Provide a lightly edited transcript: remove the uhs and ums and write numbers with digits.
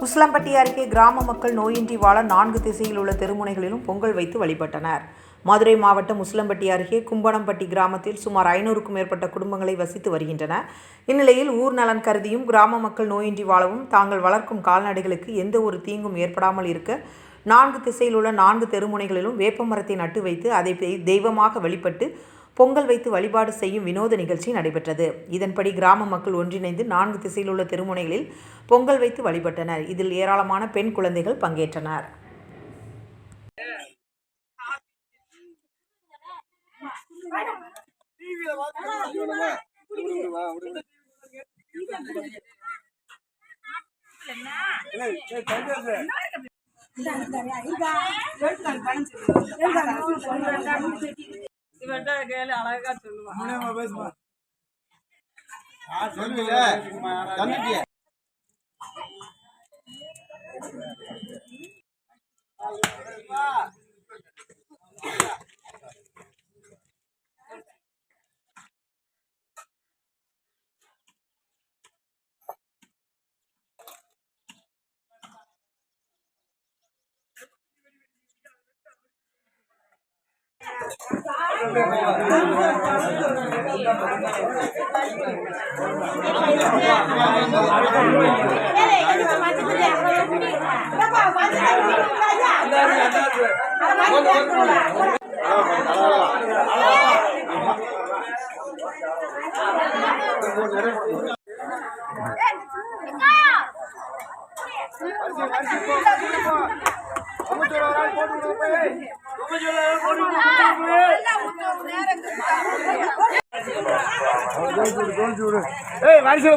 உசிலம்பட்டி அருகே கிராம மக்கள் நோயின்றி வாழ 4 திசையில் உள்ள தெருமுனைகளிலும் பொங்கல் வைத்து வழிபட்டனர். மதுரை மாவட்டம் உசிலம்பட்டி அருகே கும்பனம்பட்டி கிராமத்தில் சுமார் 500க்கும் மேற்பட்ட குடும்பங்களை வசித்து வருகின்றன. இந்நிலையில் ஊர் நலன் கருதியும் கிராம மக்கள் நோயின்றி வாழவும் தாங்கள் வளர்க்கும் கால்நடைகளுக்கு எந்த ஒரு தீங்கும் ஏற்படாமல் இருக்க 4 திசையில் உள்ள 4 தெருமுனைகளிலும் வேப்பமரத்தை நட்டு வைத்து அதை தெய்வமாக வழிபட்டு பொங்கல் வைத்து வழிபாடு செய்யும் வினோத நிகழ்ச்சி நடைபெற்றது. இதன்படி கிராம மக்கள் ஒன்றிணைந்து 4 திசையில் உள்ள தெருமுனைகளில் பொங்கல் வைத்து வழிபட்டனர். இதில் ஏராளமான பெண் குழந்தைகள் பங்கேற்றனர். அழகா சொல்லுவாங்க. வாரிசு